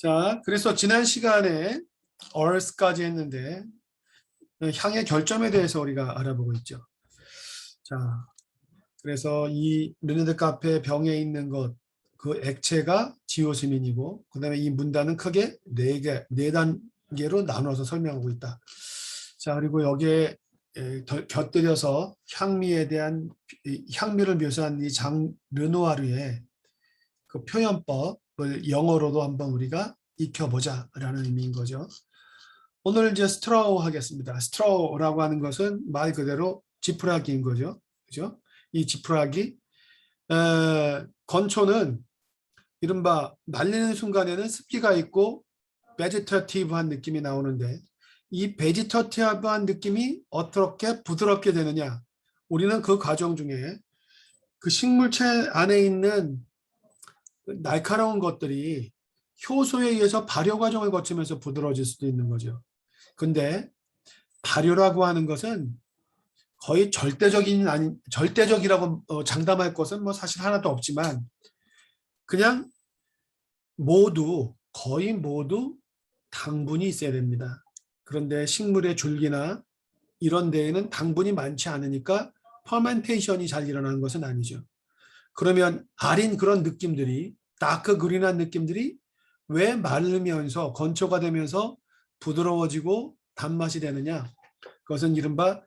자, 그래서 지난 시간에 earth까지 했는데 향의 결점에 대해서 우리가 알아보고 있죠. 자, 그래서 이 르네드 카페 병에 있는 것, 그 액체가 지오스민이고, 그다음에 이 문단은 크게 네 단계로 나눠서 설명하고 있다. 자, 그리고 여기에 곁들여서 향미에 대한 향미를 묘사한 이 장 르누아르의 그 표현법을 영어로도 한번 우리가 익혀보자라는 의미인 거죠. 오늘 이제 스트로우 하겠습니다. 스트로우라고 하는 것은 말 그대로 지푸라기인 거죠. 그죠? 이 지푸라기, 건초는 이른바 말리는 순간에는 습기가 있고 베지터티브한 느낌이 나오는데 이 베지터티브한 느낌이 어떻게 부드럽게 되느냐? 우리는 그 과정 중에 그 식물체 안에 있는 날카로운 것들이 효소에 의해서 발효 과정을 거치면서 부드러워질 수도 있는 거죠. 근데 발효라고 하는 것은 거의 절대적이라고 장담할 것은 뭐 사실 하나도 없지만 그냥 거의 모두 당분이 있어야 됩니다. 그런데 식물의 줄기나 이런 데에는 당분이 많지 않으니까 퍼멘테이션이 잘 일어나는 것은 아니죠. 그러면 아린 그런 느낌들이 다크 그린한 느낌들이 왜 마르면서 건초가 되면서 부드러워지고 단맛이 되느냐? 그것은 이른바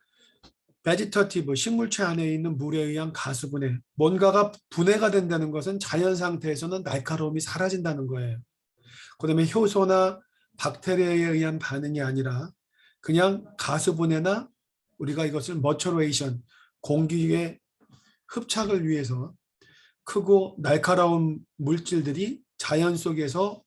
베지터티브 식물체 안에 있는 물에 의한 가수분해. 뭔가가 분해가 된다는 것은 자연 상태에서는 날카로움이 사라진다는 거예요. 그다음에 효소나 박테리아에 의한 반응이 아니라 그냥 가수분해나 우리가 이것을 머처레이션, 공기의 흡착을 위해서 크고 날카로운 물질들이 자연 속에서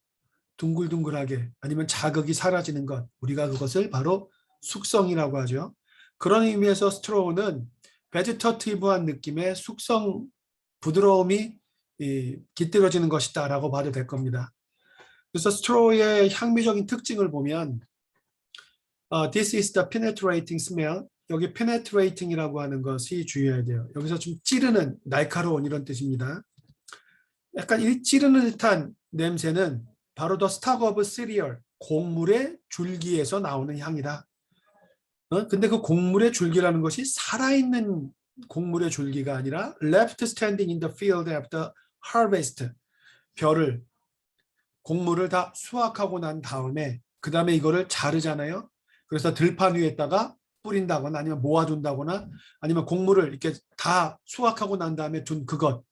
둥글둥글하게 아니면 자극이 사라지는 것, 우리가 그것을 바로 숙성이라고 하죠. 그런 의미에서 스트로우는 베지터티브한 느낌의 숙성, 부드러움이 깃들어지는 것이다 라고 봐도 될 겁니다. 그래서 스트로우의 향미적인 특징을 보면 This is the penetrating smell. 여기 penetrating이라고 하는 것이 주의해야 돼요. 여기서 좀 찌르는, 날카로운 이런 뜻입니다. 약간 이 찌르는 듯한 냄새는 바로 the stalk of cereal, 곡물의 줄기에서 나오는 향이다. 근데 그 곡물의 줄기라는 것이 살아있는 곡물의 줄기가 아니라 left standing in the field after harvest, 곡물을 다 수확하고 난 다음에 그 다음에 이거를 자르잖아요. 그래서 들판 위에다가 뿌린다거나 아니면 모아둔다거나 아니면 곡물을 이렇게 다 수확하고 난 다음에 둔 그것.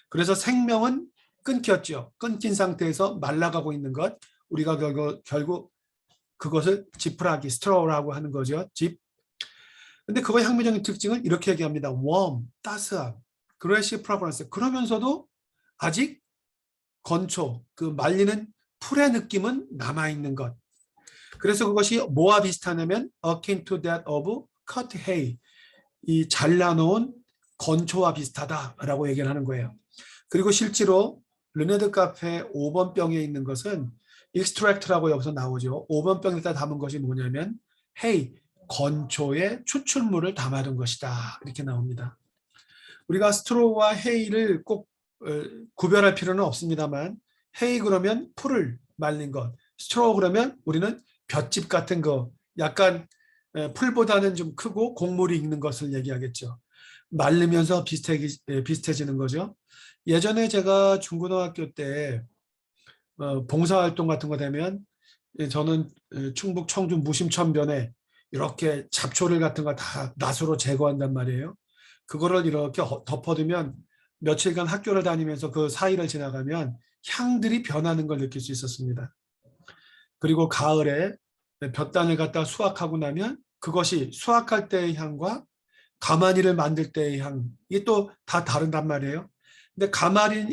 그래서 생명은 끊겼죠. 끊긴 상태에서 말라가고 있는 것. 우리가 결국 그것을 지푸라기, 스트로우라고 하는 거죠. 집. 근데 그거의 향미적인 특징을 이렇게 얘기합니다. warm, 따스함, aggressive fragrance. 그러면서도 아직 건초, 그 말리는 풀의 느낌은 남아있는 것. 그래서 그것이 뭐와 비슷하냐면 akin to that of cut hay, 이 잘라놓은 건초와 비슷하다라고 얘기를 하는 거예요. 그리고 실제로 르네드 카페 5번 병에 있는 것은 extract라고 여기서 나오죠. 5번 병에다 담은 것이 뭐냐면 hay, 건초의 추출물을 담아둔 것이다. 이렇게 나옵니다. 우리가 스트로우와 헤이를 꼭 구별할 필요는 없습니다만 헤이 그러면 풀을 말린 것, 스트로우 그러면 우리는 볏짚 같은 거, 약간 풀보다는 좀 크고 곡물이 있는 것을 얘기하겠죠. 말르면서 비슷해지는 거죠. 예전에 제가 중고등학교 때 봉사활동 같은 거 되면 저는 충북 청주 무심천변에 이렇게 잡초를 같은 거 다 낫으로 제거한단 말이에요. 그거를 이렇게 덮어두면 며칠간 학교를 다니면서 그 사이를 지나가면 향들이 변하는 걸 느낄 수 있었습니다. 그리고 가을에 볕단을 갖다 수확하고 나면 그것이 수확할 때의 향과 가마니를 만들 때의 향, 이게 또 다 다른단 말이에요. 근데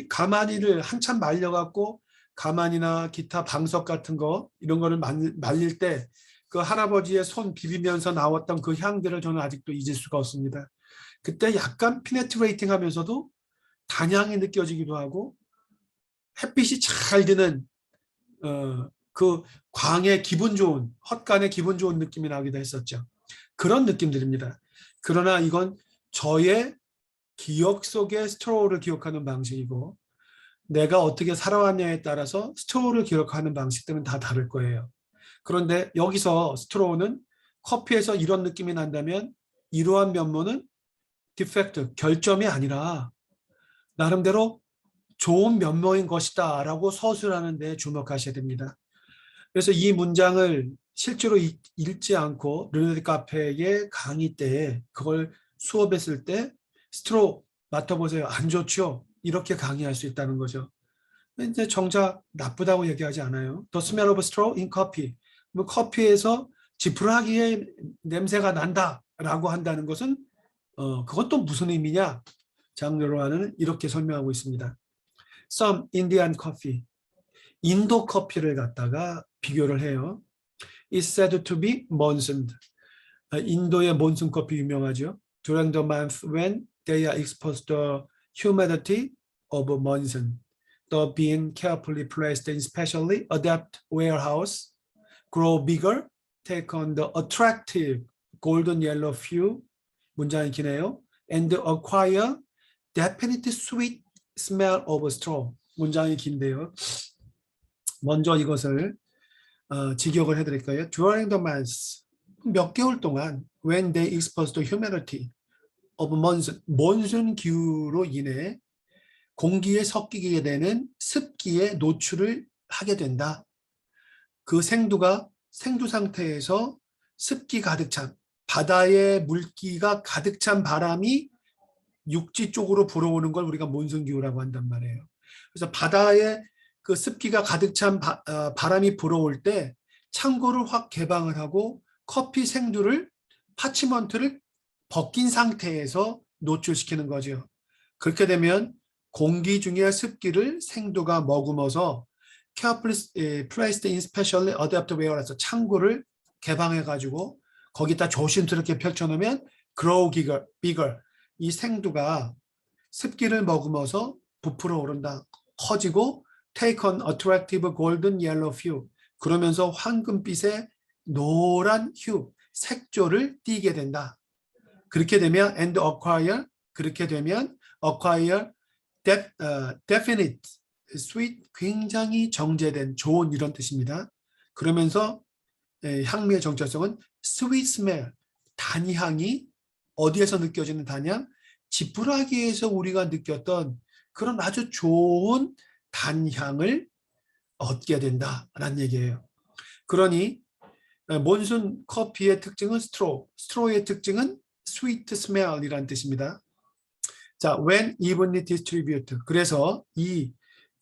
가마니를 한참 말려갖고 가마니나 기타 방석 같은 거 이런 거를 말릴 때 그 할아버지의 손 비비면서 나왔던 그 향들을 저는 아직도 잊을 수가 없습니다. 그때 약간 피네트레이팅 하면서도 단향이 느껴지기도 하고 햇빛이 잘 드는 그 광의 기분 좋은, 헛간의 기분 좋은 느낌이 나기도 했었죠. 그런 느낌들입니다. 그러나 이건 저의 기억 속의 스트로우를 기억하는 방식이고 내가 어떻게 살아왔냐에 따라서 스트로우를 기록하는 방식들은 다 다를 거예요. 그런데 여기서 스트로우는 커피에서 이런 느낌이 난다면 이러한 면모는 디펙트, 결점이 아니라 나름대로 좋은 면모인 것이다 라고 서술하는 데 주목하셔야 됩니다. 그래서 이 문장을 실제로 읽지 않고 르네드 카페의 강의 때 그걸 수업했을 때 스트로우 맡아보세요. 안 좋죠? 이렇게 강의할 수 있다는 거죠. 이제 정작 나쁘다고 얘기하지 않아요. The smell of straw in coffee. 뭐 커피에서 지푸라기의 냄새가 난다라고 한다는 것은 그건 또 무슨 의미냐? 장르로하는 이렇게 설명하고 있습니다. Some Indian coffee. 인도 커피를 갖다가 비교를 해요. Is said to be monsooned. 인도의 몬순 커피 유명하죠. During the month when they are exposed to the humidity of monsoon. The bean carefully placed in specially adapted warehouse, grow bigger, take on the attractive golden yellow hue, 문장이 기네요. And acquire definite sweet smell of straw. 문장이 긴데요. 먼저 이것을 직역을 해드릴까요? During the months, 몇 개월 동안 when they exposed to humidity of monsoon, 몬순 기후로 인해 공기에 섞이게 되는 습기에 노출을 하게 된다. 그 생두가 생두 상태에서 습기 가득 찬 바다의 물기가 가득 찬 바람이 육지 쪽으로 불어오는 걸 우리가 몬순기후라고 한단 말이에요. 그래서 바다에 그 습기가 가득 찬 바람이 불어올 때 창고를 확 개방을 하고 커피 생두를 파치먼트를 벗긴 상태에서 노출시키는 거죠. 그렇게 되면 공기 중의 습기를 생두가 머금어서 carefully placed in specially adapted ware에서 창고를 개방해가지고 거기다 조심스럽게 펼쳐놓으면 grow bigger. 이 생두가 습기를 머금어서 부풀어 오른다. 커지고 take on attractive golden yellow hue. 그러면서 황금빛의 노란 휴, 색조를 띠게 된다. 그렇게 되면 and acquire, 그렇게 되면 acquire definite, sweet, 굉장히 정제된 좋은 이런 뜻입니다. 그러면서 향미의 정체성은 sweet smell, 단향이 어디에서 느껴지는 단향? 지푸라기에서 우리가 느꼈던 그런 아주 좋은 단향을 얻게 된다라는 얘기예요. 그러니 몬순 커피의 특징은 스트로우의 특징은 sweet smell이라는 뜻입니다. 자, when evenly distribute. 그래서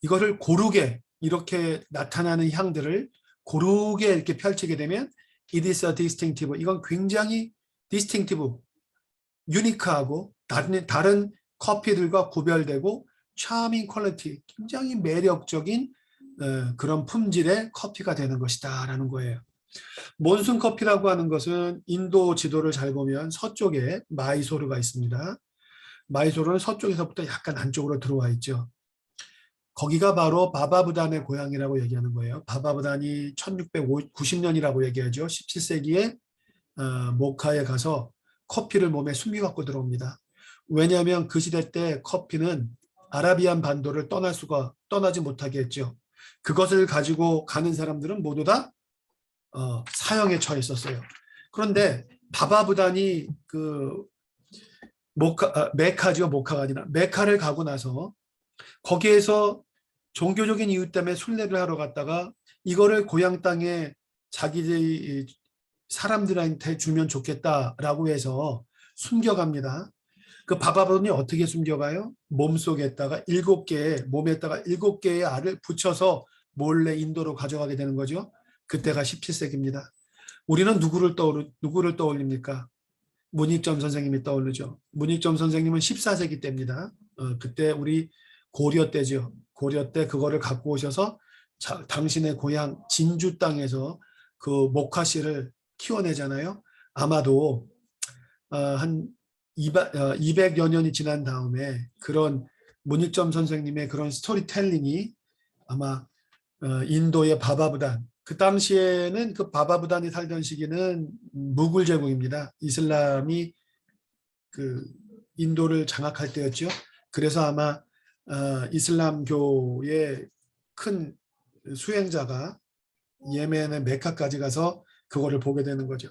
이거를 고르게 이렇게 나타나는 향들을 고르게 이렇게 펼치게 되면 it is a distinctive. 이건 굉장히 distinctive, 유니크하고 다른 커피들과 구별되고 charming quality, 굉장히 매력적인 그런 품질의 커피가 되는 것이다 라는 거예요. 몬순 커피라고 하는 것은 인도 지도를 잘 보면 서쪽에 마이소르가 있습니다. 마이소르는 서쪽에서부터 약간 안쪽으로 들어와 있죠. 거기가 바로 바바부단의 고향이라고 얘기하는 거예요. 바바부단이 1690년이라고 얘기하죠. 17세기에 모카에 가서 커피를 몸에 숨겨갖고 들어옵니다. 왜냐하면 그 시대 때 커피는 아라비안 반도를 떠나지 못하게 했죠. 그것을 가지고 가는 사람들은 모두 다 사형에 처했었어요. 그런데 바바부단이 그 메카죠. 모카가 아니라 메카를 가고 나서 거기에서 종교적인 이유 때문에 순례를 하러 갔다가 이거를 고향 땅에 자기들 사람들한테 주면 좋겠다라고 해서 숨겨갑니다. 그 바바부단이 어떻게 숨겨가요? 몸속에다가 몸에다가 7개의 알을 붙여서 몰래 인도로 가져가게 되는 거죠. 그때가 17세기입니다. 우리는 누구를 떠올립니까? 문익점 선생님이 떠오르죠. 문익점 선생님은 14세기 때입니다. 그때 우리 고려 때죠. 고려 때 그거를 갖고 오셔서 당신의 고향 진주 땅에서 그 모카씨를 키워내잖아요. 아마도 한 200여 년이 지난 다음에 그런 문익점 선생님의 그런 스토리텔링이 아마 인도의 바바부단, 그 당시에는 그 바바부단이 살던 시기는 무굴 제국입니다. 이슬람이 그 인도를 장악할 때였죠. 그래서 아마 이슬람교의 큰 수행자가 예멘의 메카까지 가서 그거를 보게 되는 거죠.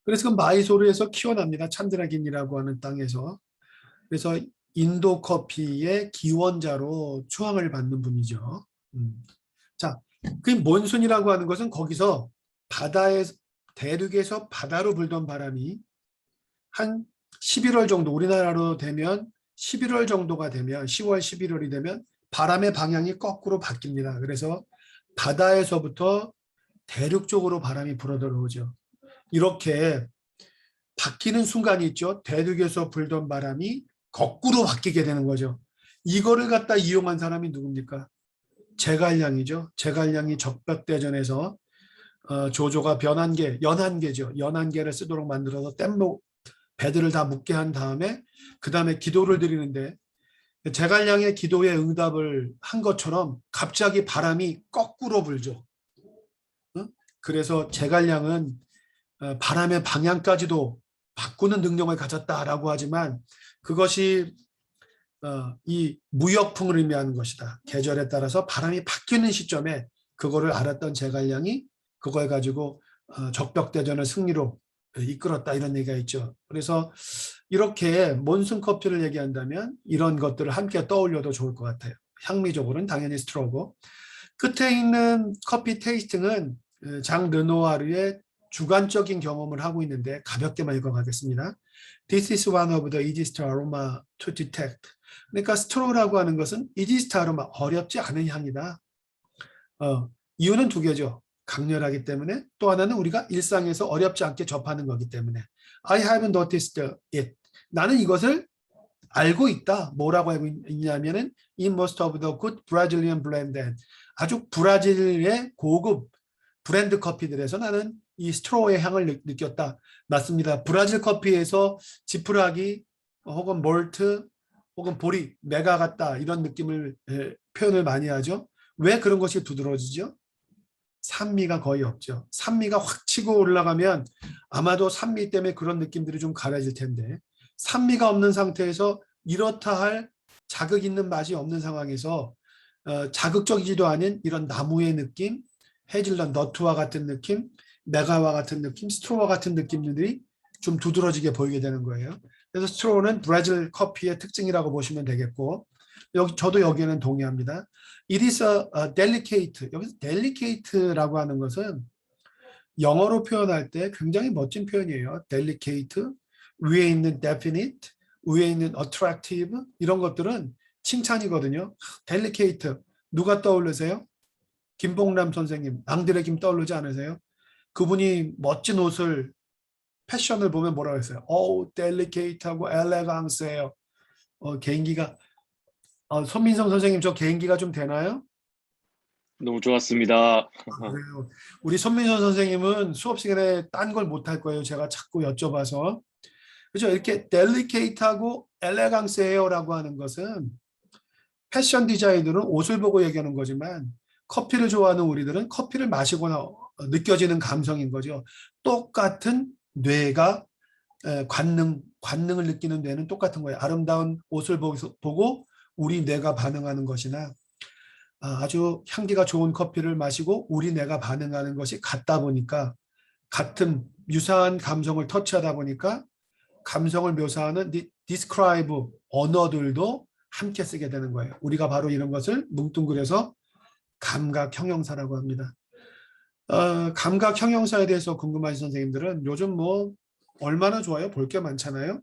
그래서 그 마이소르에서 키워납니다. 찬드라긴이라고 하는 땅에서. 그래서 인도 커피의 기원자로 추앙을 받는 분이죠. 자, 그 몬순이라고 하는 것은 거기서 바다에 대륙에서 바다로 불던 바람이 한 11월 정도, 우리나라로 되면 11월 정도가 되면 10월, 11월이 되면 바람의 방향이 거꾸로 바뀝니다. 그래서 바다에서부터 대륙 쪽으로 바람이 불어 들어오죠. 이렇게 바뀌는 순간이 있죠. 대륙에서 불던 바람이 거꾸로 바뀌게 되는 거죠. 이거를 갖다 이용한 사람이 누굽니까? 제갈량이죠. 제갈량이 적벽대전에서 조조가 변한개, 연한개죠. 연한개를 쓰도록 만들어서 뗏목 배들을 다 묶게 한 다음에 그 다음에 기도를 드리는데 제갈량의 기도에 응답을 한 것처럼 갑자기 바람이 거꾸로 불죠. 그래서 제갈량은 바람의 방향까지도 바꾸는 능력을 가졌다라고 하지만 그것이 이 무역풍을 의미하는 것이다. 계절에 따라서 바람이 바뀌는 시점에 그거를 알았던 제갈량이 그걸 가지고 적벽대전을 승리로 이끌었다 이런 얘기가 있죠. 그래서 이렇게 몬순 커피를 얘기한다면 이런 것들을 함께 떠올려도 좋을 것 같아요. 향미적으로는 당연히 스트로고 끝에 있는 커피 테이스팅은 장 르노아르의 주관적인 경험을 하고 있는데 가볍게만 읽어가겠습니다. This is one of the easiest aroma to detect. 그러니까 스트로라고 하는 것은 easiest aroma, 어렵지 않은 향이다. 이유는 두 개죠. 강렬하기 때문에 또 하나는 우리가 일상에서 어렵지 않게 접하는 거기 때문에 I have noticed it. 나는 이것을 알고 있다. 뭐라고 알고 있냐면은 in most of the good Brazilian blended. 아주 브라질의 고급 브랜드 커피들에서 나는 이 스트로의 향을 느꼈다. 맞습니다. 브라질 커피에서 지푸라기 혹은 몰트 혹은 보리, 메가 같다 이런 느낌을 표현을 많이 하죠. 왜 그런 것이 두드러지죠? 산미가 거의 없죠. 산미가 확 치고 올라가면 아마도 산미 때문에 그런 느낌들이 좀 가려질 텐데 산미가 없는 상태에서 이렇다 할 자극 있는 맛이 없는 상황에서 자극적이지도 않은 이런 나무의 느낌, 헤즐넛, 너트와 같은 느낌, 메가와 같은 느낌, 스트로와 같은 느낌들이 좀 두드러지게 보이게 되는 거예요. 그래서 스트로는 브라질 커피의 특징이라고 보시면 되겠고 저도 여기에는 동의합니다. It is a delicate. 여기서 delicate라고 하는 것은 영어로 표현할 때 굉장히 멋진 표현이에요. delicate, 위에 있는 definite, 위에 있는 attractive 이런 것들은 칭찬이거든요. delicate 누가 떠오르세요? 김봉남 선생님, 앙드레 김 떠오르지 않으세요? 그분이 멋진 옷을 패션을 보면 뭐라고 했어요? delicate하고 elegance예요. 개인기가 손민성 선생님 저 개인기가 좀 되나요? 너무 좋았습니다. 그래요. 우리 손민성 선생님은 수업 시간에 딴 걸 못할 거예요. 제가 자꾸 여쭤봐서. 그죠? 이렇게 delicate하고 elegance예요라고 하는 것은 패션 디자이너는 옷을 보고 얘기하는 거지만 커피를 좋아하는 우리들은 커피를 마시거나 느껴지는 감성인 거죠. 똑같은 뇌가 관능을 느끼는 뇌는 똑같은 거예요. 아름다운 옷을 보고 우리 뇌가 반응하는 것이나 아주 향기가 좋은 커피를 마시고 우리 뇌가 반응하는 것이 같다 보니까 같은 유사한 감성을 터치하다 보니까 감성을 묘사하는 describe 언어들도 함께 쓰게 되는 거예요. 우리가 바로 이런 것을 뭉뚱그려서 감각 형용사라고 합니다. 감각 형용사에 대해서 궁금하신 선생님들은 요즘 뭐 얼마나 좋아요? 볼 게 많잖아요.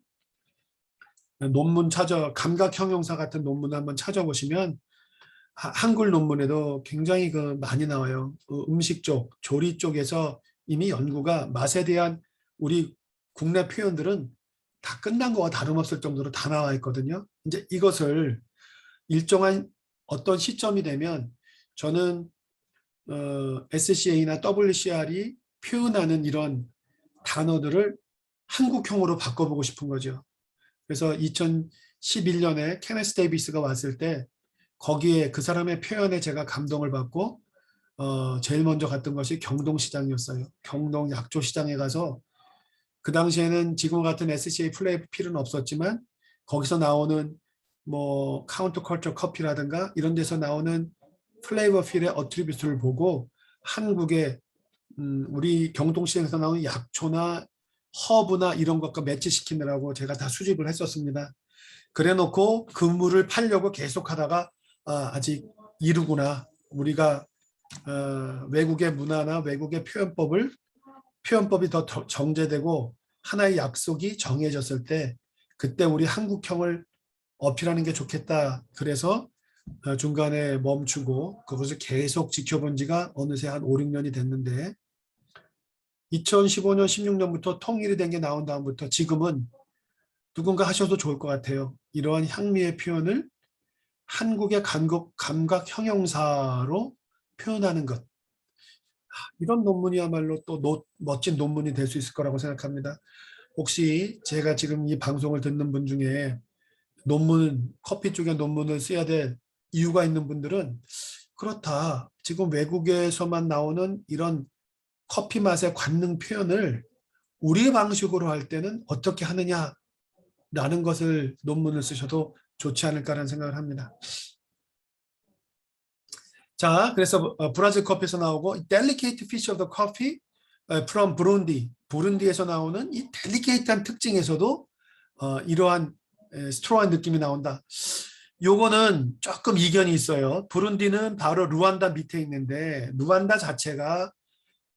논문 감각 형용사 같은 논문 한번 찾아보시면 한글 논문에도 굉장히 많이 나와요. 음식 쪽, 조리 쪽에서 이미 연구가 맛에 대한 우리 국내 표현들은 다 끝난 거와 다름없을 정도로 다 나와 있거든요. 이제 이것을 일정한 어떤 시점이 되면 저는 SCA나 WCR이 표현하는 이런 단어들을 한국형으로 바꿔보고 싶은 거죠. 그래서 2011년에 케네스 데이비스가 왔을 때 거기에 그 사람의 표현에 제가 감동을 받고 제일 먼저 갔던 것이 경동시장이었어요. 경동 약초시장에 가서 그 당시에는 지금 같은 SCA 플레이필은 없었지만 거기서 나오는 뭐 카운터컬처 커피라든가 이런 데서 나오는 플레이버 필의 어트리뷰트를 보고 한국의 우리 경동시장에서 나오는 약초나 허브나 이런 것과 매치시키느라고 제가 다 수집을 했었습니다. 그래 놓고 그 물을 팔려고 계속 하다가 아직 이르구나. 우리가 외국의 문화나 외국의 표현법이 더 정제되고 하나의 약속이 정해졌을 때 그때 우리 한국형을 어필하는 게 좋겠다. 그래서 중간에 멈추고 그것을 계속 지켜본 지가 어느새 한 5, 6년이 됐는데 2015년, 16년부터 통일이 된 게 나온 다음부터 지금은 누군가 하셔도 좋을 것 같아요. 이러한 향미의 표현을 한국의 감각 형용사로 표현하는 것. 이런 논문이야말로 또 멋진 논문이 될 수 있을 거라고 생각합니다. 혹시 제가 지금 이 방송을 듣는 분 중에 커피 쪽에 논문을 써야 될 이유가 있는 분들은 그렇다. 지금 외국에서만 나오는 이런 커피 맛의 관능 표현을 우리 방식으로 할 때는 어떻게 하느냐라는 것을 논문을 쓰셔도 좋지 않을까라는 생각을 합니다. 자, 그래서 브라질 커피에서 나오고 delicate fish of the coffee from Burundi. 부룬디에서 나오는 이 델리케이트한 특징에서도 이러한 스트로한 느낌이 나온다. 요거는 조금 이견이 있어요. 부룬디는 바로 루안다 밑에 있는데 루안다 자체가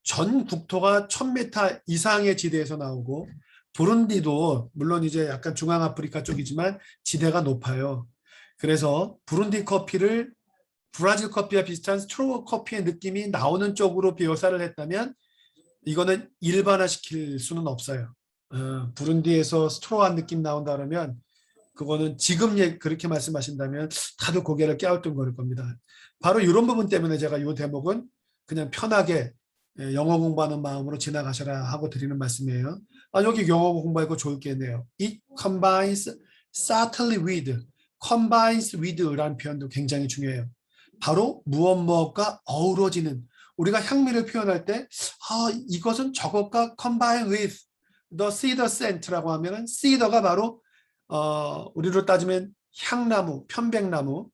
전 국토가 1000m 이상의 지대에서 나오고 부룬디도 물론 이제 약간 중앙아프리카 쪽이지만 지대가 높아요. 그래서 부룬디 커피를 브라질 커피와 비슷한 스트로우 커피의 느낌이 나오는 쪽으로 묘사를 했다면 이거는 일반화시킬 수는 없어요. 부룬디에서 스트로우한 느낌 나온다 그러면 그거는 지금 그렇게 말씀하신다면 다들 고개를 갸우뚱거릴 겁니다. 바로 이런 부분 때문에 제가 이 대목은 그냥 편하게 영어 공부하는 마음으로 지나가셔라 하고 드리는 말씀이에요. 여기 영어 공부하고 좋을 게 있네요. It combines subtly with, combines with라는 표현도 굉장히 중요해요. 바로 무엇과 어우러지는 우리가 향미를 표현할 때 이것은 저것과 combine with the cedar scent라고 하면은 cedar가 바로 우리로 따지면 향나무, 편백나무,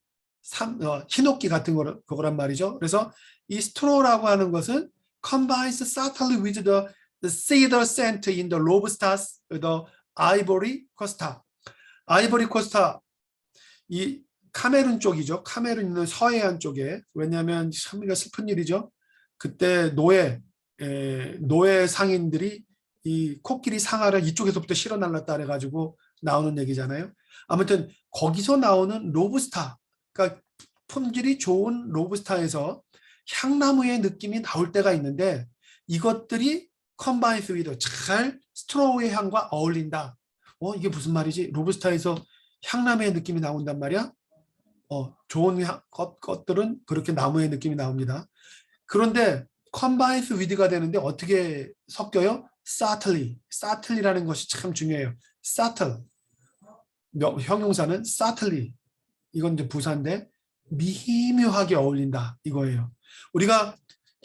히노키 같은 거란 말이죠. 그래서 이 스트로라고 하는 것은 combines subtly with the cedar scent in the robustas, the ivory costa. 아이보리 코스타 이 카메룬 쪽이죠. 카메룬 있는 서해안 쪽에 왜냐하면 참 슬픈 일이죠. 그때 노예 상인들이 이 코끼리 상아를 이쪽에서부터 실어 날랐다 해가지고 나오는 얘기잖아요. 아무튼 거기서 나오는 로부스타, 그러니까 품질이 좋은 로부스타에서 향나무의 느낌이 나올 때가 있는데 이것들이 컴바인스 위드 잘 스트로우의 향과 어울린다. 이게 무슨 말이지? 로부스타에서 향나무의 느낌이 나온단 말이야? 좋은 것들은 그렇게 나무의 느낌이 나옵니다. 그런데 컴바인스 위드가 되는데 어떻게 섞여요? subtly라는 것이 참 중요해요. subtle 형용사는 subtly 이건 이제 부사인데 미묘하게 어울린다 이거예요. 우리가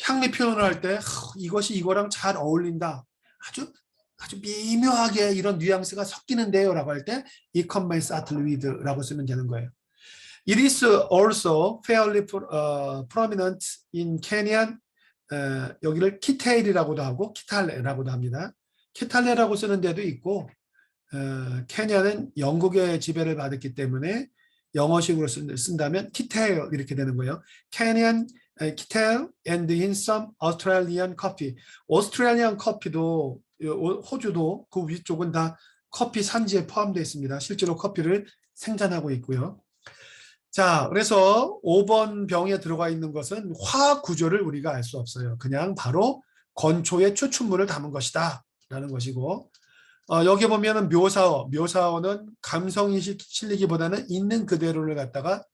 향미 표현을 할 때 이것이 이거랑 잘 어울린다. 아주 미묘하게 이런 뉘앙스가 섞이는데요 라고 할 때 이 combine subtly with라고 쓰면 되는 거예요. It is also fairly prominent in Kenyan. 여기를 키테일이라고도 하고 키탈레라고도 합니다. 키탈레라고 쓰는 데도 있고 케냐는 영국의 지배를 받았기 때문에 영어식으로 쓴다면 키테일 이렇게 되는 거예요. Kenyan, 키테일 and in some Australian coffee. 오스트레일리안 커피도 호주도 그 위쪽은 다 커피 산지에 포함되어 있습니다. 실제로 커피를 생산하고 있고요. 자, 그래서 5번 병에 들어가 있는 것은 화학 구조를 우리가 알 수 없어요. 그냥 바로 건초의 추출물을 담은 것이다 라는 것이고 여기 보면은 묘사어는 감성이 실리기보다는 있는 그대로를 갖다가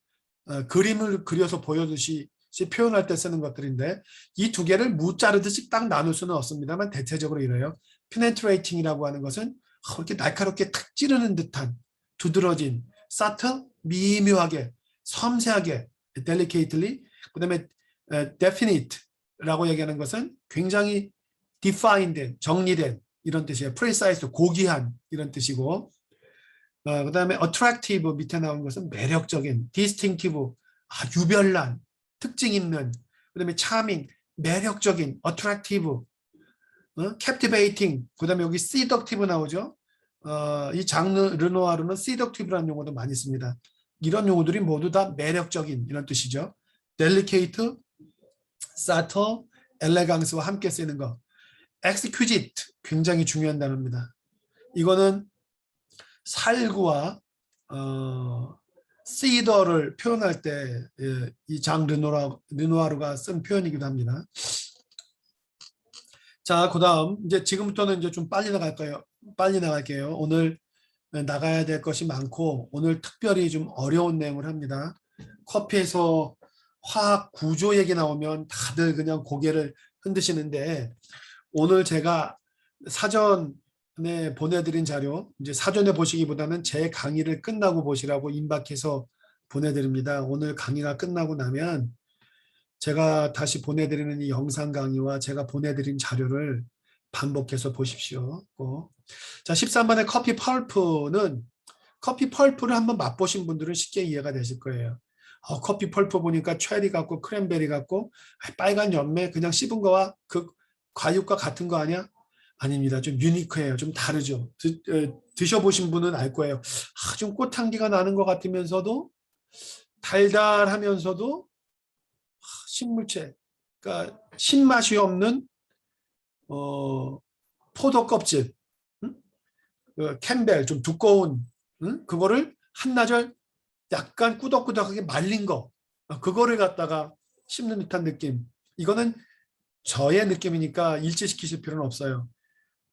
그림을 그려서 보여주시 표현할 때 쓰는 것들인데 이 두 개를 무자르듯이 딱 나눌 수는 없습니다만 대체적으로 이래요. penetrating이라고 하는 것은 이렇게 날카롭게 탁 찌르는 듯한 두드러진 subtle 미묘하게 섬세하게 delicately 그다음에 definite라고 얘기하는 것은 굉장히 defined 정리된 이런 뜻이에요. precise 고귀한 이런 뜻이고 그다음에 attractive 밑에 나온 것은 매력적인, distinctive 유별난, 특징 있는, 그다음에 charming 매력적인, attractive, captivating, 그다음에 여기 seductive 나오죠. 이 장르 르누아르는 seductive라는 용어도 많이 씁니다. 이런 용어들이 모두 다 매력적인 이런 뜻이죠. delicate, subtle, elegance와 함께 쓰이는 거. exquisite 굉장히 중요한 단어입니다. 이거는 살구와 시더를 표현할 때 이 장 르누아르가 쓴 표현이기도 합니다. 자, 그다음 이제 지금부터는 이제 좀 빨리 나갈까요? 빨리 나갈게요. 오늘 나가야 될 것이 많고 오늘 특별히 좀 어려운 내용을 합니다. 커피에서 화학 구조 얘기 나오면 다들 그냥 고개를 흔드시는데 오늘 제가 사전에 보내드린 자료, 이제 사전에 보시기보다는 제 강의를 끝나고 보시라고 임박해서 보내드립니다. 오늘 강의가 끝나고 나면 제가 다시 보내드리는 이 영상 강의와 제가 보내드린 자료를 반복해서 보십시오. 자, 13번의 커피 펄프는 커피 펄프를 한번 맛보신 분들은 쉽게 이해가 되실 거예요. 커피 펄프 보니까 체리 같고 크랜베리 같고 빨간 열매 그냥 씹은 거와 그 과육과 같은 거 아니야? 아닙니다. 좀 유니크해요. 좀 다르죠. 드셔보신 분은 알 거예요. 좀 꽃향기가 나는 것 같으면서도 달달하면서도 식물체, 그러니까 신맛이 없는 포도 껍질, 캠벨 좀 두꺼운 그거를 한나절 약간 꾸덕꾸덕하게 말린 거, 그거를 갖다가 씹는 듯한 느낌. 이거는 저의 느낌이니까 일치시키실 필요는 없어요.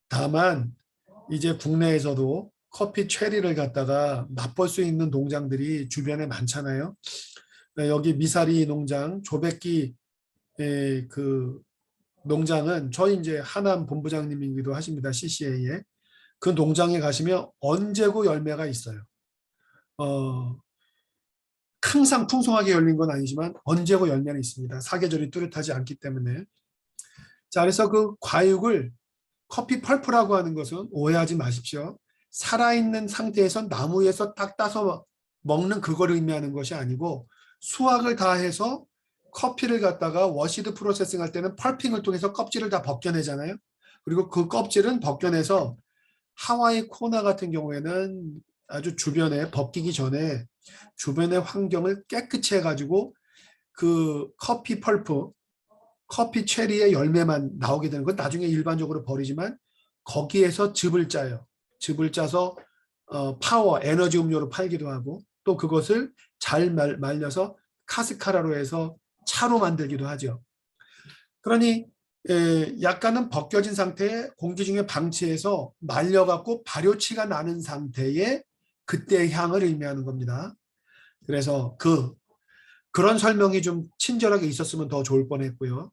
다만 이제 국내에서도 커피 체리를 갖다가 맛볼 수 있는 농장들이 주변에 많잖아요. 여기 미사리 농장, 조백기 그 농장은 저희 이제 하남 본부장님이기도 하십니다. CCA에. 그 농장에 가시면 언제고 열매가 있어요. 항상 풍성하게 열린 건 아니지만 언제고 열매는 있습니다. 사계절이 뚜렷하지 않기 때문에. 자, 그래서 그 과육을 커피 펄프라고 하는 것은 오해하지 마십시오. 살아있는 상태에서 나무에서 딱 따서 먹는 그거를 의미하는 것이 아니고 수확을 다 해서 커피를 갖다가 워시드 프로세싱 할 때는 펄핑을 통해서 껍질을 다 벗겨내잖아요. 그리고 그 껍질은 벗겨내서 하와이 코나 같은 경우에는 아주 주변에 벗기기 전에 주변의 환경을 깨끗이 해가지고 그 커피 펄프, 커피 체리의 열매만 나오게 되는 건 나중에 일반적으로 버리지만 거기에서 즙을 짜요. 즙을 짜서 파워, 에너지 음료로 팔기도 하고 또 그것을 잘 말려서 카스카라로 해서 차로 만들기도 하죠. 그러니 약간은 벗겨진 상태에 공기 중에 방치해서 말려갖고 발효치가 나는 상태에 그때의 향을 의미하는 겁니다. 그래서 그런 설명이 좀 친절하게 있었으면 더 좋을 뻔했고요.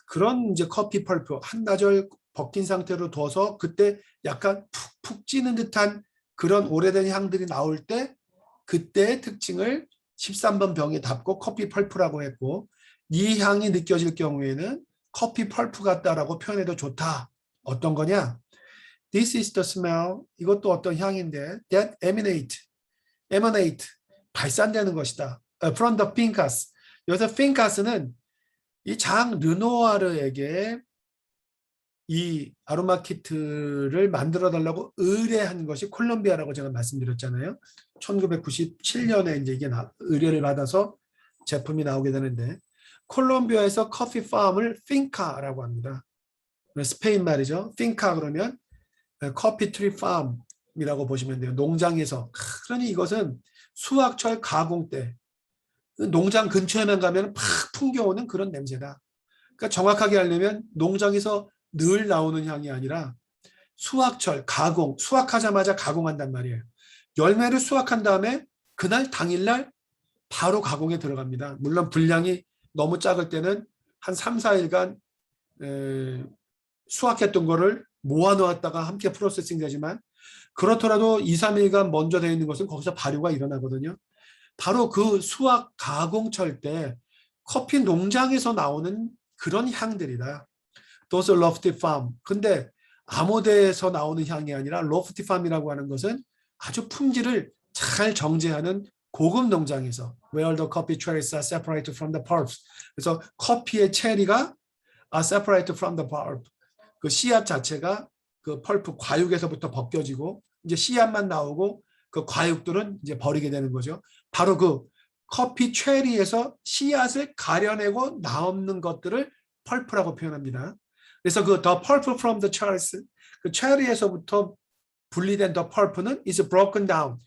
그런 이제 커피 펄프 한나절 벗긴 상태로 둬서 그때 약간 푹푹 찌는 듯한 그런 오래된 향들이 나올 때 그때의 특징을 13번 병에 담고 커피 펄프라고 했고 이 향이 느껴질 경우에는 커피 펄프 같다라고 표현해도 좋다. 어떤 거냐? This is the smell. 이것도 어떤 향인데 that emanate 발산되는 것이다. From the fincas. 여기서 fincas는 이 장 르누아르에게 이 아로마 키트를 만들어 달라고 의뢰한 것이 콜롬비아라고 제가 말씀드렸잖아요. 1997년에 이제 이게 의뢰를 받아서 제품이 나오게 되는데 콜롬비아에서 커피 팜을 핑카라고 합니다. 스페인 말이죠. 핑카 그러면 커피 트리 팜이라고 보시면 돼요. 농장에서. 그러니 이것은 수확철 가공 때 농장 근처에만 가면 팍 풍겨오는 그런 냄새다. 그러니까 정확하게 하려면 농장에서 늘 나오는 향이 아니라 수확철, 가공, 수확하자마자 가공한단 말이에요. 열매를 수확한 다음에 그날 당일날 바로 가공에 들어갑니다. 물론 분량이 너무 작을 때는 한 3, 4일간 수확했던 거를 모아놓았다가 함께 프로세싱 되지만 그렇더라도 2, 3일간 먼저 되어 있는 것은 거기서 발효가 일어나거든요. 바로 그 수확 가공철 때 커피 농장에서 나오는 그런 향들이다. Those lofty farm. 근데 아모데에서 나오는 향이 아니라 lofty farm이라고 하는 것은 아주 품질을 잘 정제하는 고급 농장에서 where the coffee cherries are separated from the pulps. 그래서 커피의 체리가 are separated from the pulp. 그 씨앗 자체가 그 펄프 과육에서부터 벗겨지고 이제 씨앗만 나오고 그 과육들은 이제 버리게 되는 거죠. 바로 그 커피 체리에서 씨앗을 가려내고 나오는 것들을 펄프라고 표현합니다. 그래서 그 the pulp from the cherries, 그 체리에서부터 분리된 the pulp는 is broken down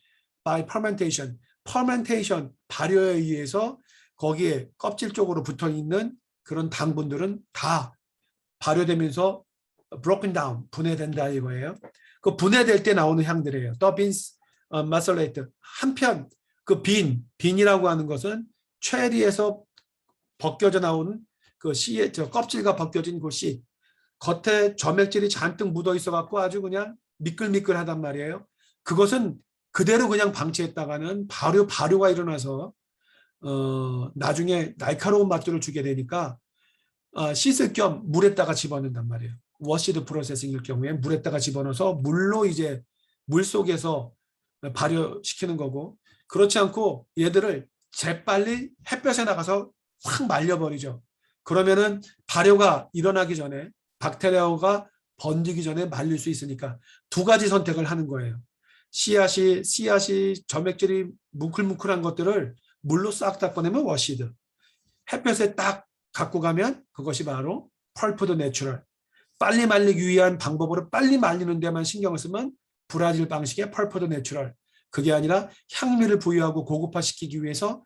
by fermentation. fermentation, 발효에 의해서 거기에 껍질 쪽으로 붙어 있는 그런 당분들은 다 발효되면서 broken down, 분해된다 이거예요. 그 분해될 때 나오는 향들이에요. The beans macerated. 한편 그 빈이라고 하는 것은 체리에서 벗겨져 나오는 그 씨의 저 껍질과 벗겨진 그 씨. 겉에 점액질이 잔뜩 묻어 있어 갖고 아주 그냥 미끌미끌하단 말이에요. 그것은 그대로 그냥 방치했다가는 발효가 일어나서 나중에 날카로운 맛들을 주게 되니까 씻을 겸 물에다가 집어넣는단 말이에요. 워시드 프로세싱일 경우에 물에다가 집어넣어서 물로 이제 물 속에서 발효시키는 거고, 그렇지 않고 얘들을 재빨리 햇볕에 나가서 확 말려버리죠. 그러면은 발효가 일어나기 전에 박테리아가 번지기 전에 말릴 수 있으니까 두 가지 선택을 하는 거예요. 씨앗이 점액질이 뭉클뭉클한 것들을 물로 싹 다 꺼내면 워시드, 햇볕에 딱 갖고 가면 그것이 바로 펄프드 내추럴, 빨리 말리기 위한 방법으로 빨리 말리는 데만 신경을 쓰면 브라질 방식의 펄프드 내추럴, 그게 아니라 향미를 부여하고 고급화시키기 위해서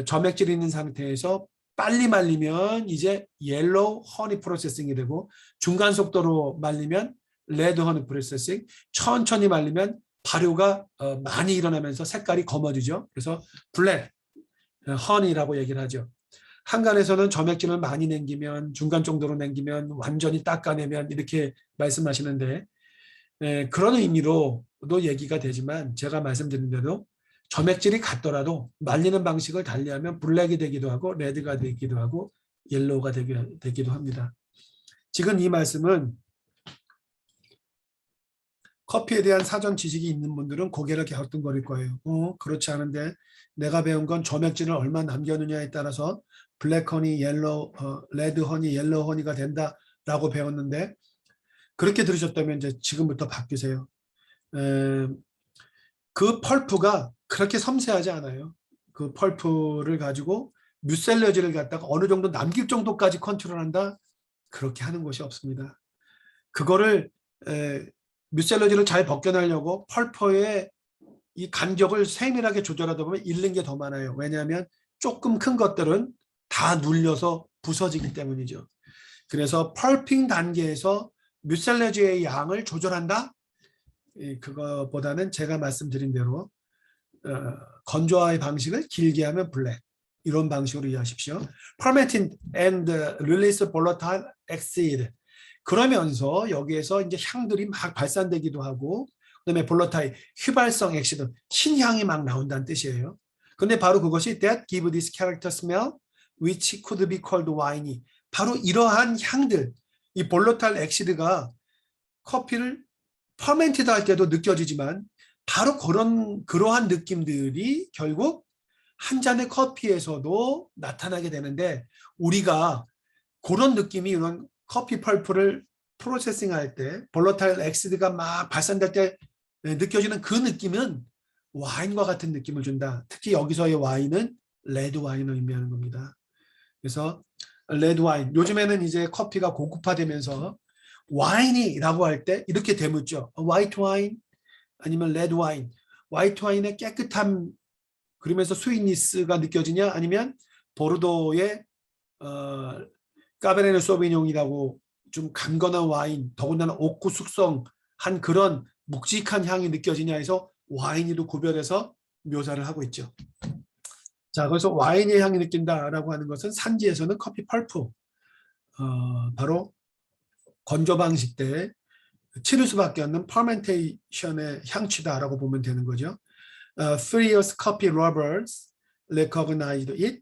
점액질이 있는 상태에서 빨리 말리면 이제 옐로우 허니 프로세싱이 되고, 중간 속도로 말리면 레드 허니 프로세싱, 천천히 말리면 발효가 많이 일어나면서 색깔이 검어지죠. 그래서 블랙 허니라고 얘기를 하죠. 한간에서는 점액질을 많이 남기면, 중간 정도로 남기면, 완전히 닦아내면 이렇게 말씀하시는데, 그런 의미로도 얘기가 되지만 제가 말씀드린 대로 점액질이 같더라도 말리는 방식을 달리하면 블랙이 되기도 하고 레드가 되기도 하고 옐로우가 되기도 합니다. 지금 이 말씀은 커피에 대한 사전 지식이 있는 분들은 고개를 갸우뚱거릴 거예요. 그렇지 않은데 내가 배운 건 점액질을 얼마 남겼느냐에 따라서 블랙 허니, 레드 허니, 옐로우 허니가 된다라고 배웠는데, 그렇게 들으셨다면 이제 지금부터 바뀌세요. 그 펄프가 그렇게 섬세하지 않아요. 그 펄프를 가지고 뮤셀러지를 갖다가 어느 정도 남길 정도까지 컨트롤한다? 그렇게 하는 것이 없습니다. 그거를 뮤셀러지를 잘 벗겨내려고 펄퍼의 이 간격을 세밀하게 조절하다 보면 잃는 게 더 많아요. 왜냐하면 조금 큰 것들은 다 눌려서 부서지기 때문이죠. 그래서 펄핑 단계에서 뮤셀러지의 양을 조절한다? 그거보다는 제가 말씀드린 대로 건조화의 방식을 길게 하면 블랙, 이런 방식으로 이해하십시오. Fermenting and release volatile exceed. 그러면서 여기에서 이제 향들이 막 발산되기도 하고, 그다음에 볼러타일, 휘발성 액시드, 신향이 막 나온다는 뜻이에요. 근데 바로 그것이 that give this character smell which could be called wine. 바로 이러한 향들, 이 볼러타일 액시드가 커피를 퍼멘티드 할 때도 느껴지지만 바로 그러한 느낌들이 결국 한 잔의 커피에서도 나타나게 되는데, 우리가 그런 느낌이 이런 커피 펄프를 프로세싱할 때 볼러타일 엑시드가 막 발산될 때 느껴지는 그 느낌은 와인과 같은 느낌을 준다. 특히 여기서의 와인은 레드 와인을 의미하는 겁니다. 그래서 레드 와인, 요즘에는 이제 커피가 고급화되면서 와인이라고 할 때 이렇게 되묻죠. 화이트 와인 아니면 레드 와인. 화이트 와인의 깨끗함, 그러면서 스위트니스가 느껴지냐, 아니면 보르도의 까베르네 소비뇽이라고 좀 강건한 와인, 더군다나 옥구 숙성한 그런 묵직한 향이 느껴지냐 해서 와인이도 구별해서 묘사를 하고 있죠. 자, 그래서 와인의 향이 느낀다라고 하는 것은 산지에서는 커피 펄프, 바로 건조 방식 때 치를 수밖에 없는 퍼멘테이션의 향취다라고 보면 되는 거죠. Furious coffee lovers recognized it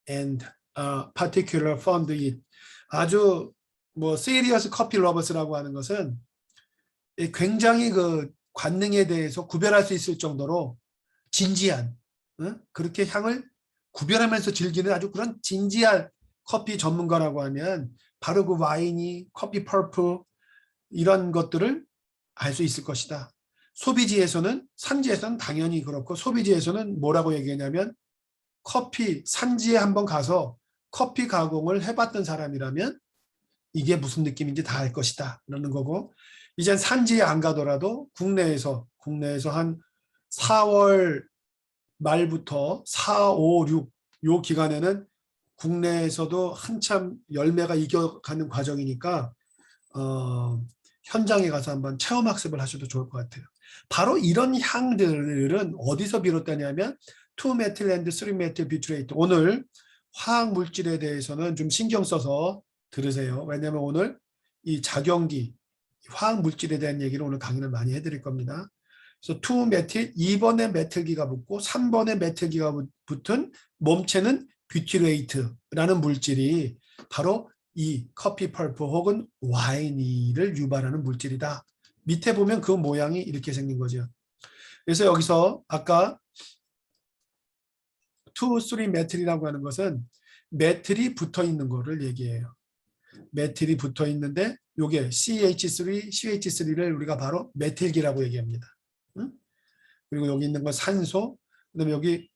and particular found it. 아주 serious coffee lovers라고 하는 것은 굉장히 그 관능에 대해서 구별할 수 있을 정도로 진지한, 그렇게 향을 구별하면서 즐기는 아주 그런 진지한 커피 전문가라고 하면 바로 그 와인이 커피 펄프 이런 것들을 알 수 있을 것이다. 소비지에서는, 산지에서는 당연히 그렇고, 소비지에서는 뭐라고 얘기하냐면 커피 산지에 한번 가서 커피 가공을 해봤던 사람이라면 이게 무슨 느낌인지 다 알 것이다 라는 거고, 이젠 산지에 안 가더라도 국내에서 한 4월 말부터 4, 5, 6 요 기간에는 국내에서도 한참 열매가 익어가는 과정이니까 현장에 가서 한번 체험학습을 하셔도 좋을 것 같아요. 바로 이런 향들은 어디서 비롯되냐면 2메틸 앤드 3메틸 뷰트레이트. 오늘 화학 물질에 대해서는 좀 신경 써서 들으세요. 왜냐하면 오늘 이 작용기, 화학 물질에 대한 얘기를 오늘 강의를 많이 해드릴 겁니다. 그래서 2메틸, 2번에 메틸기가 붙고 3번에 메틸기가 붙은 몸체는 뷰티레이트라는 물질이 바로 이 커피 펄프 혹은 와인을 유발하는 물질이다. 밑에 보면 그 모양이 이렇게 생긴 거죠. 그래서 여기서 아까 2, 3 메틸이라고 하는 것은 메틸이 붙어 있는 거를 얘기해요. 메틸이 붙어 있는데 요게 CH3를 우리가 바로 메틸기라고 얘기합니다. 응? 그리고 여기 있는 건 산소, 그다음에 여기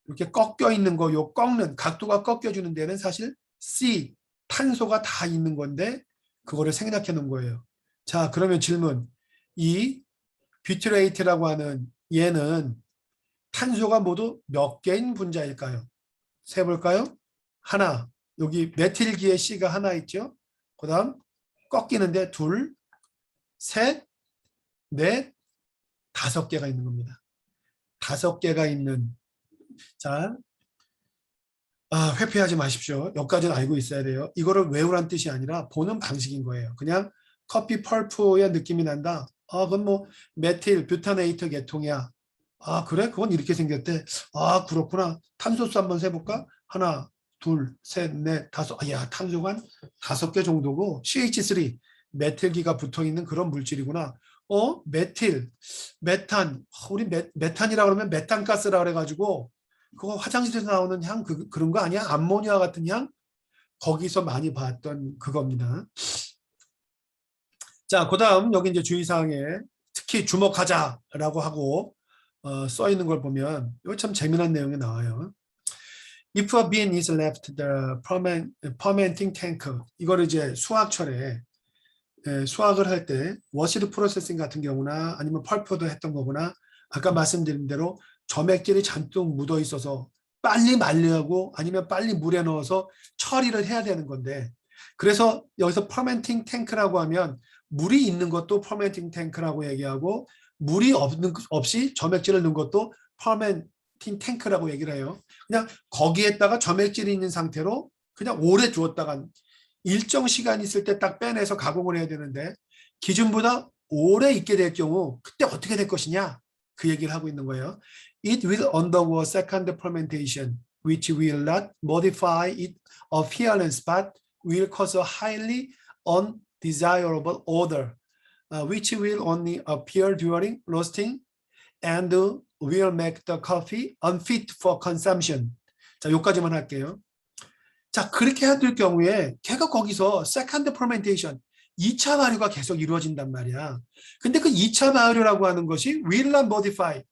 이렇게 꺾여 있는 거, 요 꺾는 각도가 꺾여주는 데는 사실 C, 탄소가 다 있는 건데 그거를 생략해 놓은 거예요. 자, 그러면 질문. 이 뷰티레이트라고 하는 얘는 탄소가 모두 몇 개인 분자일까요? 세볼까요? 하나. 여기 메틸기에 C가 하나 있죠? 그 다음 꺾이는데 둘, 셋, 넷, 5개가 있는 겁니다. 5개가 있는. 자, 회피하지 마십시오. 여기까지는 알고 있어야 돼요. 이거를 외우란 뜻이 아니라 보는 방식인 거예요. 그냥 커피 펄프의 느낌이 난다. 그건 뭐 메틸, 뷰타네이트 계통이야. 그래? 그건 이렇게 생겼대. 그렇구나. 탄소수 한번 세볼까? 하나, 둘, 셋, 넷, 5. 야, 탄소가 한 5개 정도고 CH3, 메틸기가 붙어있는 그런 물질이구나. 메틸, 메탄. 우리 메탄이라고 그러면 메탄가스라 그래가지고 그거 화장실에서 나오는 향 그런 거 아니야? 암모니아 같은 향? 거기서 많이 봤던 그겁니다. 자, 그다음 여기 이제 주의사항에 특히 주목하자라고 하고 써 있는 걸 보면 이거 참 재미난 내용이 나와요. If a bean is left the fermenting tank, 이거를 이제 수학철에 수학을 할 때 워시드 프로세싱 같은 경우나 아니면 펄프도 했던 거구나 아까 말씀드린 대로 점액질이 잔뜩 묻어 있어서 빨리 말리고 아니면 빨리 물에 넣어서 처리를 해야 되는 건데 그래서 여기서 퍼멘팅 탱크라고 하면 물이 있는 것도 퍼멘팅 탱크라고 얘기하고 물이 없이 점액질을 넣은 것도 퍼멘팅 탱크라고 얘기를 해요. 그냥 거기에다가 점액질이 있는 상태로 그냥 오래 두었다가 일정 시간 있을 때 딱 빼내서 가공을 해야 되는데 기준보다 오래 있게 될 경우 그때 어떻게 될 것이냐 그 얘기를 하고 있는 거예요. It will undergo second fermentation which will not modify its appearance but will cause a highly undesirable odor which will only appear during roasting and will make the coffee unfit for consumption. 자, 여기까지만 할게요. 자, 그렇게 해야 경우에 걔가 거기서 세컨드 퍼멘테이션 2차 발효가 계속 이루어진단 말이야. 근데 그 2차 발효라고 하는 것이 will not modify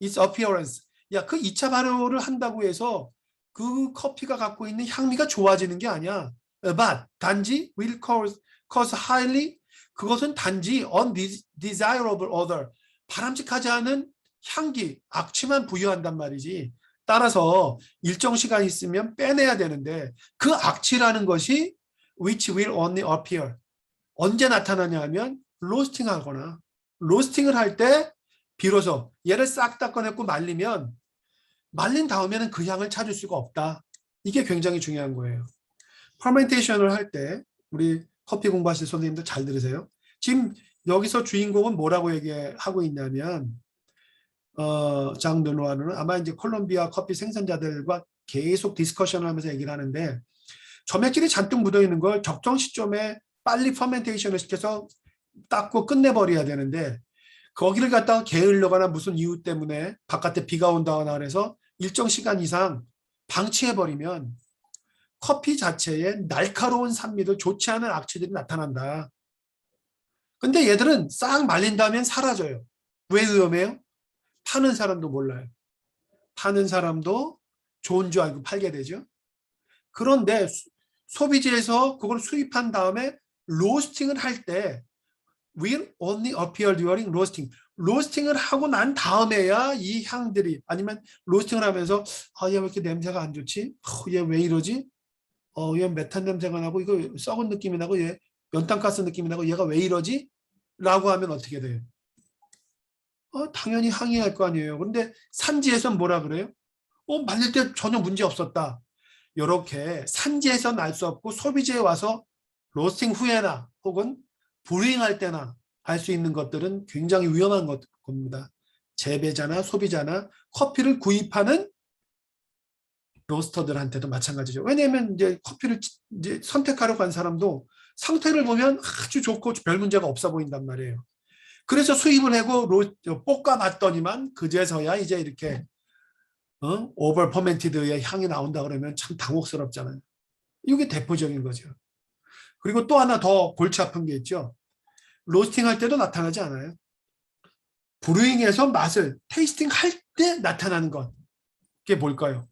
its appearance. 야, 그 2차 발효를 한다고 해서 그 커피가 갖고 있는 향미가 좋아지는 게 아니야. But 단지 will cause highly 그것은 단지 undesirable odor 바람직하지 않은 향기, 악취만 부여한단 말이지. 따라서 일정 시간 있으면 빼내야 되는데 그 악취라는 것이 which will only appear 언제 나타나냐 하면 로스팅하거나 로스팅을 할 때 비로소 얘를 싹 다 꺼내고 말리면 말린 다음에는 그 향을 찾을 수가 없다. 이게 굉장히 중요한 거예요. 퍼멘테이션을 할 때 우리 커피 공부하실 선생님들 잘 들으세요. 지금 여기서 주인공은 뭐라고 얘기하고 있냐면 장 르누아르는 아마 이제 콜롬비아 커피 생산자들과 계속 디스커션을 하면서 얘기를 하는데 점액질이 잔뜩 묻어 있는 걸 적정 시점에 빨리 퍼멘테이션을 시켜서 닦고 끝내버려야 되는데 거기를 갖다가 게을러거나 무슨 이유 때문에 바깥에 비가 온다거나 그래서 일정 시간 이상 방치해버리면 커피 자체에 날카로운 산미도 좋지 않은 악취들이 나타난다. 근데 얘들은 싹 말린 다음엔 사라져요. 왜 위험해요? 파는 사람도 몰라요. 파는 사람도 좋은 줄 알고 팔게 되죠. 그런데 소비지에서 그걸 수입한 다음에 로스팅을 할 때 will only appear during roasting. 로스팅을 하고 난 다음에야 이 향들이 아니면 로스팅을 하면서 얘 왜 이렇게 냄새가 안 좋지? 얘 왜 이러지? 얘 메탄 냄새가 나고 이거 썩은 느낌이 나고 얘 연탄가스 느낌이 나고 얘가 왜 이러지? 라고 하면 어떻게 돼요? 당연히 항의할 거 아니에요. 그런데 산지에서는 뭐라 그래요? 말릴 때 전혀 문제 없었다. 이렇게 산지에서는 알 수 없고 소비지에 와서 로스팅 후에나 혹은 브루잉할 때나 할 수 있는 것들은 굉장히 위험한 겁니다. 재배자나 소비자나 커피를 구입하는 로스터들한테도 마찬가지죠. 왜냐하면 이제 커피를 이제 선택하려고 한 사람도 상태를 보면 아주 좋고 별 문제가 없어 보인단 말이에요. 그래서 수입을 하고 볶아봤더니만 그제서야 이제 이렇게 오버 퍼멘티드의 향이 나온다 그러면 참 당혹스럽잖아요. 이게 대표적인 거죠. 그리고 또 하나 더 골치 아픈 게 있죠. 로스팅 할 때도 나타나지 않아요. 브루잉에서 맛을 테이스팅 할 때 나타나는 것. 그게 뭘까요?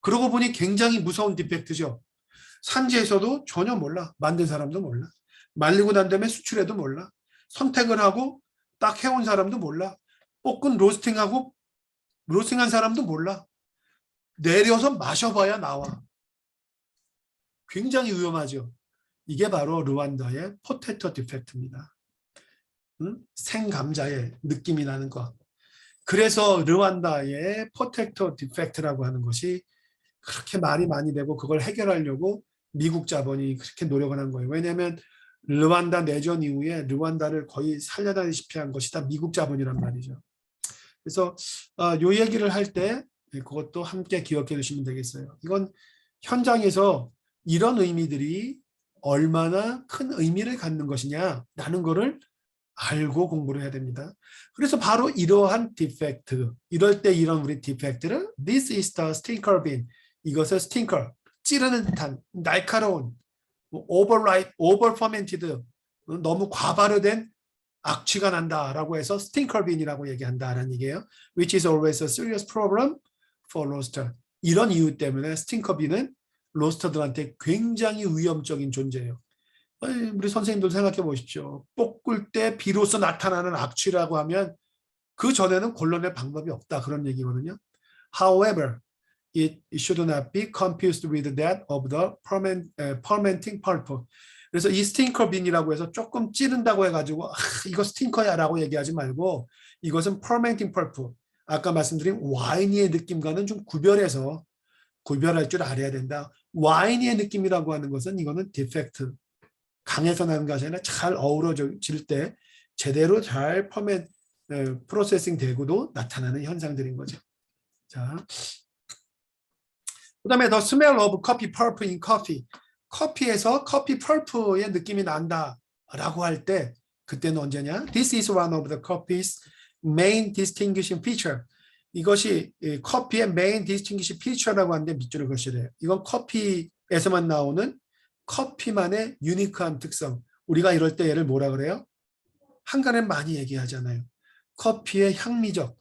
그러고 보니 굉장히 무서운 디펙트죠. 산지에서도 전혀 몰라. 만든 사람도 몰라. 말리고 난 다음에 수출해도 몰라. 선택을 하고 딱 해온 사람도 몰라. 볶은 로스팅한 사람도 몰라. 내려서 마셔봐야 나와. 굉장히 위험하죠. 이게 바로 르완다의 포테토 디펙트입니다. 생감자의 느낌이 나는 것. 그래서 르완다의 포테토 디펙트라고 하는 것이 그렇게 말이 많이 되고 그걸 해결하려고 미국 자본이 그렇게 노력을 한 거예요. 왜냐하면 르완다 내전 이후에 르완다를 거의 살려다시피 한 것이 다 미국 자본이란 말이죠. 그래서 이 얘기를 할 때 그것도 함께 기억해 주시면 되겠어요. 이건 현장에서 이런 의미들이 얼마나 큰 의미를 갖는 것이냐라는 거를 알고 공부를 해야 됩니다. 그래서 바로 이러한 디펙트, 이럴 때 이런 우리 디펙트를 This is the stinker bean. 이것을 스팅커, 찌르는 듯한 날카로운, overripe, overfermented, 너무 과발효된 악취가 난다라고 해서 stinker bean이라고 얘기한다라는 얘기예요. Which is always a serious problem for roaster. 이런 이유 때문에 스팅커 빈은 로스터들한테 굉장히 위험적인 존재예요. 우리 선생님들 생각해 보십시오. 볶을 때 비로소 나타나는 악취라고 하면 그 전에는 골라낼 방법이 없다 그런 얘기거든요. However, it should not be confused with that of the fermenting pulp. 그래서 이 스팅커 빈이라고 해서 조금 찌른다고 해가지고 이거 스팅커야 라고 얘기하지 말고 이것은 fermenting pulp. 아까 말씀드린 와인의 느낌과는 좀 구별할 줄 알아야 된다. 와인의 느낌이라고 하는 것은 이거는 디펙트. 강해서 나는 것이 아니라 잘 어우러질 때 제대로 잘 프로세싱 되고도 나타나는 현상들인 거죠. 자, 그 다음에 the smell of coffee pulp in coffee. 커피에서 커피 펄프의 느낌이 난다라고 할 때 그때는 언제냐? This is one of the coffee's main distinguishing feature. 이것이 커피의 main distinguishing feature라고 하는데 밑줄을 그으시래요. 이건 커피에서만 나오는 커피만의 유니크한 특성. 우리가 이럴 때 얘를 뭐라 그래요? 한간에 많이 얘기하잖아요. 커피의 향미적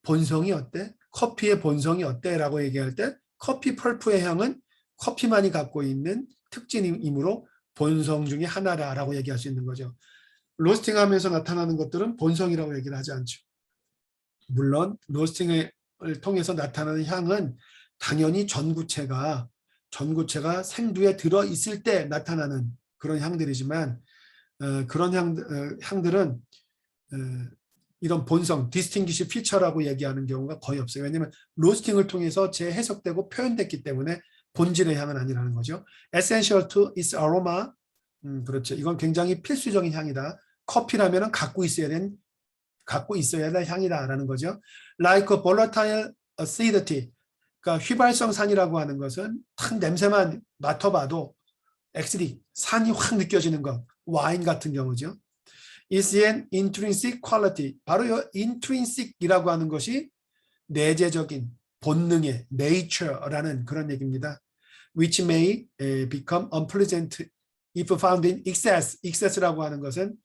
본성이 어때? 커피의 본성이 어때? 라고 얘기할 때 커피 펄프의 향은 커피만이 갖고 있는 특징이므로 본성 중에 하나라고 얘기할 수 있는 거죠. 로스팅하면서 나타나는 것들은 본성이라고 얘기를 하지 않죠. 물론 로스팅을 통해서 나타나는 향은 당연히 전구체가 생두에 들어있을 때 나타나는 그런 향들이지만 그런 향들은 이런 본성, 디스팅기시 피처라고 얘기하는 경우가 거의 없어요. 왜냐하면 로스팅을 통해서 재해석되고 표현됐기 때문에 본질의 향은 아니라는 거죠. Essential to its aroma. 그렇죠. 이건 굉장히 필수적인 향이다. 커피라면은 갖고 있어야 될 향이다라는 거죠. Like a volatile acidity. 그러니까 휘발성 산이라고 하는 것은 탁 냄새만 맡아봐도 산이 확 느껴지는 것. 와인 같은 경우죠. is an intrinsic quality. 바로 이 intrinsic이라고 하는 것이 내재적인 본능의 nature라는 그런 얘기입니다. which may become unpleasant if found in excess. excess라고 하는 것은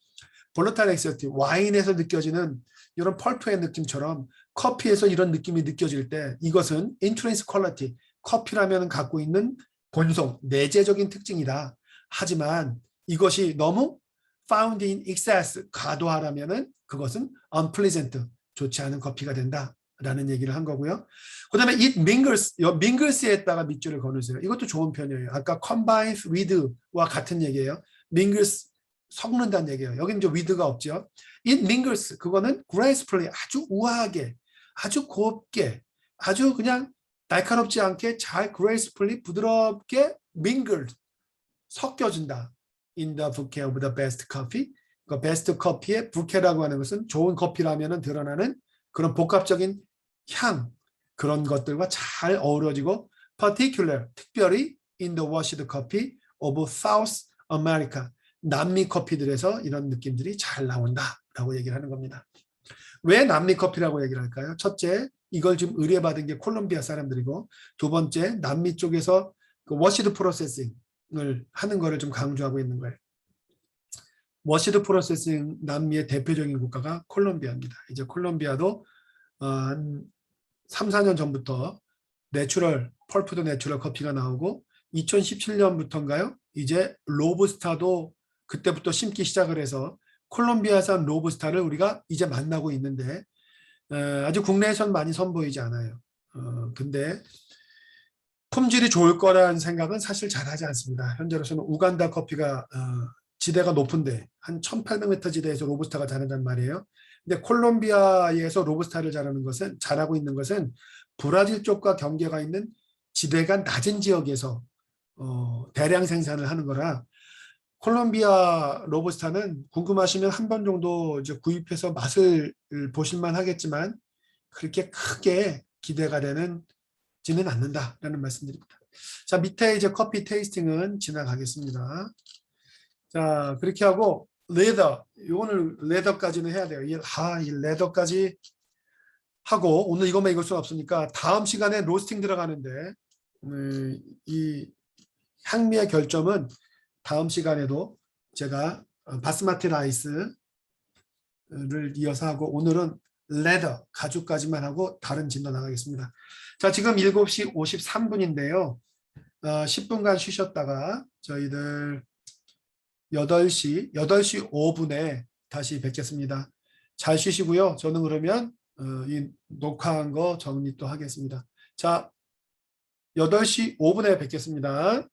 volatile excess, 와인에서 느껴지는 이런 펄프의 느낌처럼 커피에서 이런 느낌이 느껴질 때 이것은 intrinsic quality, 커피라면 갖고 있는 본성, 내재적인 특징이다. 하지만 이것이 너무 found in excess, 과도하라면은 그것은 unpleasant, 좋지 않은 커피가 된다라는 얘기를 한 거고요. 그 다음에 it mingles에다가 밑줄을 거느세요. 이것도 좋은 편이에요. 아까 combines with와 같은 얘기예요. mingles, 섞는다는 얘기예요. 여기는 이제 with가 없죠. it mingles, 그거는 gracefully, 아주 우아하게, 아주 곱게, 아주 그냥 날카롭지 않게 잘 gracefully, 부드럽게 mingled, 섞여준다. in the bouquet of the best coffee. 그 베스트 커피의 부케라고 하는 것은 좋은 커피라면 드러나는 그런 복합적인 향, 그런 것들과 잘 어우러지고 particular, 특별히 in the washed coffee of South America, 남미 커피들에서 이런 느낌들이 잘 나온다라고 얘기를 하는 겁니다. 왜 남미 커피라고 얘기를 할까요? 첫째, 이걸 지금 의뢰받은 게 콜롬비아 사람들이고, 두 번째, 남미 쪽에서 그 워시드 프로세싱을 하는 거를 좀 강조하고 있는 거예요. 워시드 프로세싱 남미의 대표적인 국가가 콜롬비아입니다. 이제 콜롬비아도 한 3, 4년 전부터 내추럴, 펄프도 내추럴 커피가 나오고 2017년부터인가요? 이제 로부스타도 그때부터 심기 시작을 해서 콜롬비아산 로부스타를 우리가 이제 만나고 있는데 아직 국내에선 많이 선보이지 않아요. 근데 품질이 좋을 거라는 생각은 사실 잘하지 않습니다. 현재로서는 우간다 커피가 지대가 높은데 한 1800m 지대에서 로부스타가 자란단 말이에요. 근데 콜롬비아에서 로부스타를 자라고 있는 것은 브라질 쪽과 경계가 있는 지대가 낮은 지역에서 대량 생산을 하는 거라 콜롬비아 로부스타는 궁금하시면 한 번 정도 이제 구입해서 맛을 보실만 하겠지만 그렇게 크게 기대가 되지는 않는다라는 말씀드립니다. 자, 밑에 이제 커피 테이스팅은 지나가겠습니다. 자, 그렇게 하고 레더, 오늘 레더까지는 해야 돼요. 이 레더까지 하고 오늘 이것만 읽을 수는 없으니까 다음 시간에 로스팅 들어가는데 이 향미의 결점은 다음 시간에도 제가 바스마티 라이스를 이어서 하고 오늘은 레더, 가죽까지만 하고 다른 진로 나가겠습니다. 자, 지금 7시 53분인데요. 10분간 쉬셨다가 저희들 8시 5분에 다시 뵙겠습니다. 잘 쉬시고요. 저는 그러면 이 녹화한 거 정리 또 하겠습니다. 자, 8시 5분에 뵙겠습니다.